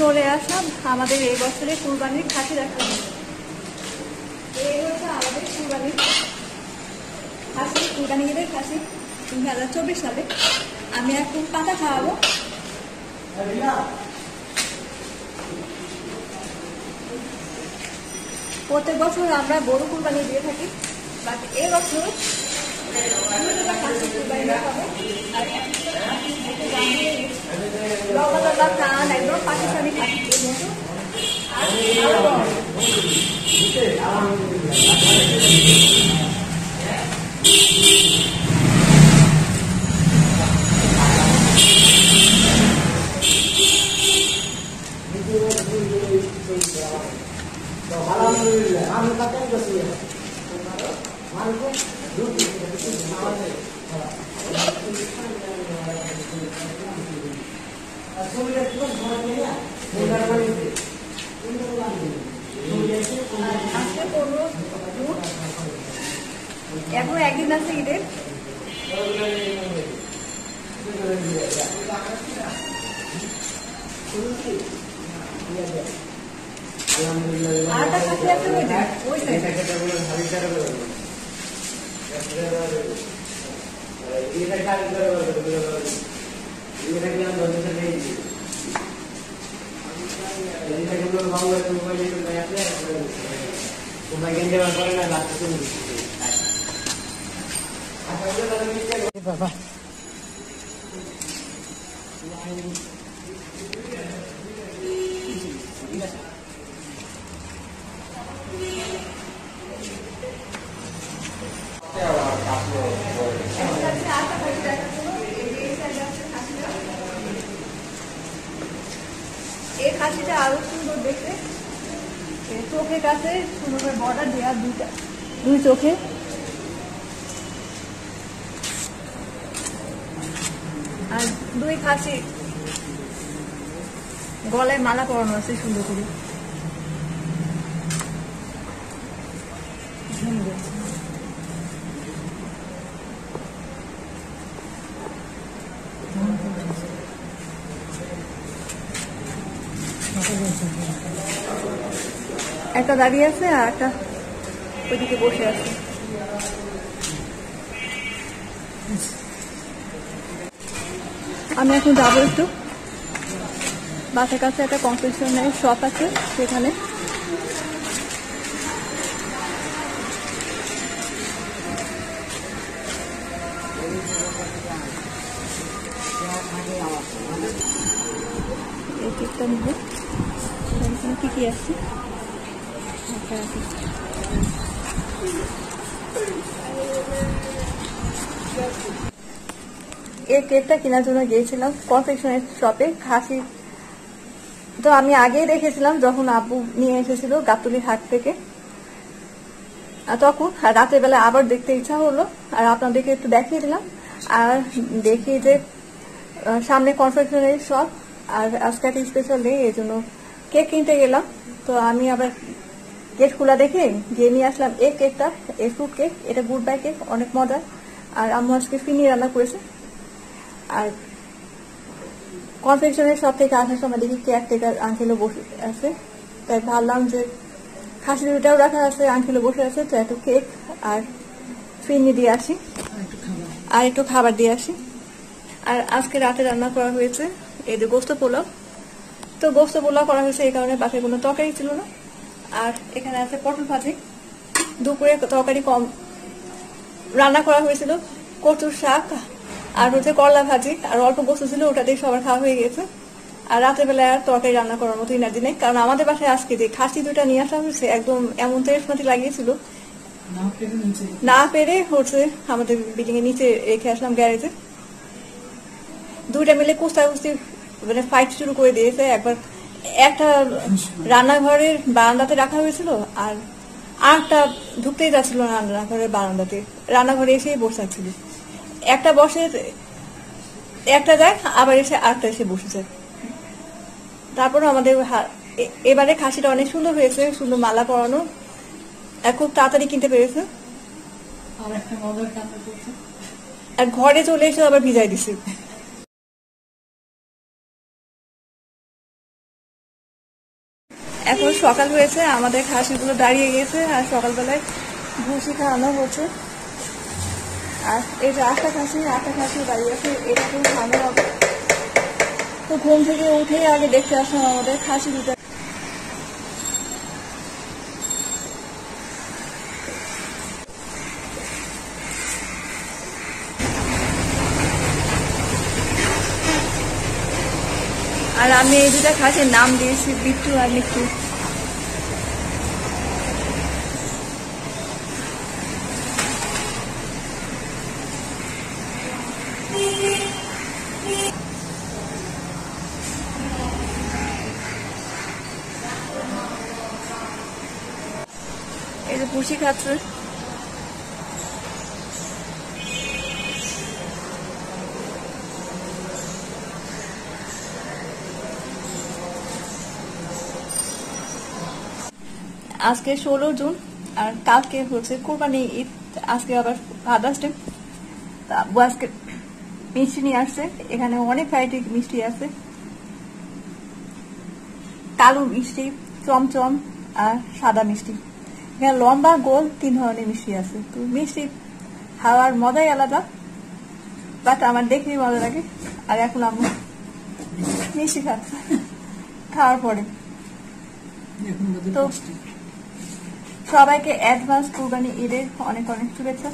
চলে আসলাম আমাদের এই বছরে কুরবানির খাসি দেখার জন্য। এই হচ্ছে আমাদের কুরবানির খাসি, কুরবানি ঈদের খাসি 2024 সালে। আমি এখন পাতা খাওয়াবো। প্রত্যেক বছর আমরা বড় কুরবানি দিয়ে থাকি, বাট এই বছর খাসি কুরবানি দেওয়া হবে। লম্বা কান একদম পাকিস্তানি খাসির মতো। এখন একদিন আছে ঈদের। আরেকটা খাসি আছে ওই সাইডে। বাবা এই খাসিটা আরো সুন্দর দেখতে, চোখের কাছে সুন্দর বর্ডার দেওয়া, দুই চোখে। আর দুই খাসি গলায় মালা পরানো আছে সুন্দর করে। একটা দাঁড়িয়ে আছে আর একটা ওইদিকে বসে আছে। আমি এখন যাবো একটু, বাসার কাছে একটা কনফেকশনের শপ আছে সেখানে। এই কেকটা নিব, কি কি আছে। এই কেকটা কেনার জন্য গিয়েছিলাম কনফেকশনের শপে। খাসি তো আমি আগেই দেখেছিলাম যখন আব্বু নিয়ে এসেছিল গাবতলীর হাট থেকে, তখন রাতের বেলা আবার দেখতে ইচ্ছা হলো আর আপনাদেরকে একটু দেখিয়ে দিলাম। আর দেখি যে সামনে কনফেকশনের শপ আর আজকে একটা স্পেশাল ডে, এই জন্য কেক কিনতে গেলাম। তো আমি আবার গেট খোলা দেখে গিয়ে নিয়ে আসলাম এই কেকটা, এই ফ্রুট কেক। এটা গুড বাই কেক, অনেক মজার। আর আম্মু আজকে ফিনি রান্না করেছে। আর কনফেকশনের সব থেকে আসার সময় দেখি কেয়ারটেকার আঙ্কেলও বসে আছে, তাই ভাবলাম যে খাসি দুটাও রাখা আছে, আঙ্কেলও বসে আছে, তো একটু কেক আর ফিরনি দিয়ে আসি আর একটু খাবার দিয়ে আসি। আর আজকে রাতে রান্না করা হয়েছে এই যে গোস্ত পোলাও। তো গোস্ত পোলাও করা হয়েছে এই কারণে বাসায় কোনো তরকারি ছিল না। আর এখানে আছে পটল ভাজি, দুপুরে তরকারি কম রান্না করা হয়েছিল, কচুর শাক আর হচ্ছে করলা ভাজি, আর অল্প গোস্ত ছিল, ওটাতেই সবার খাওয়া হয়ে গেছে। আর রাতের বেলায় আর তরকারি রান্না করার মতো এনার্জি নেই, কারণ আমাদের বাসায় আজকে যে খাসি দুটা নিয়ে আসা হয়েছে একদম এমন তেজপাতি লাগিয়েছিল, না পেরে হচ্ছে আমাদের বিল্ডিং এর নিচে রেখে আসলাম গ্যারেজে। দুইটা মিলে কুস্তি মানে ফাইট শুরু করে দিয়েছে। একবার একটা রান্নাঘরের বারান্দাতে রাখা হয়েছিল আর আরেকটা ঢুকতেই যাচ্ছিল না রান্নাঘরের বারান্দাতে, রান্নাঘরে এসেই বসে ছিল। একটা বসে একটা যায়, আবার এসে আরেকটা এসে বসে যায়। তারপরে আমাদের এবারে খাসিটা অনেক সুন্দর হয়েছে, সুন্দর মালা পরানো, খুব তাড়াতাড়ি কিনতে পেরেছে। আর ঘরে চলে এসে আবার ভিজাই দিছে। সকাল হয়েছে, আমাদের খাসিগুলো দাঁড়িয়ে গেছে আর সকালবেলায় ভুসি খাওয়ানো হচ্ছে। আর এই যে আটটা খাসি দাঁড়িয়ে আছে, এটাকে খাওয়ানো হবে। তো ঘুম থেকে উঠেই আগে দেখতে আসলাম আমাদের খাসি দুটো। আর আমি এই দুটা খাসির নাম দিয়েছি বিট্টু আর মিট্টু। এই যে ভুসি খাচ্ছে। আজকে 16 জুন আর কালকে হচ্ছে কোরবানি ঈদ, আজকে আবার ফাদার্স ডে। আব্বু আজকে মিষ্টি নিয়ে আসছে, এখানে অনেক ভ্যারাইটি মিষ্টি আছে, কালো মিষ্টি, চমচম আর সাদা মিষ্টি। এখানে লম্বা গোল 3 ধরনের মিষ্টি আছে। তো মিষ্টি খাওয়ার মজাই আলাদা, বাট আমার দেখলেই মজা লাগে। আর এখন আমি মিষ্টি খাচ্ছি খাওয়ার পরে। তো সবাইকে অ্যাডভান্স কুরবানি ঈদের অনেক অনেক শুভেচ্ছা।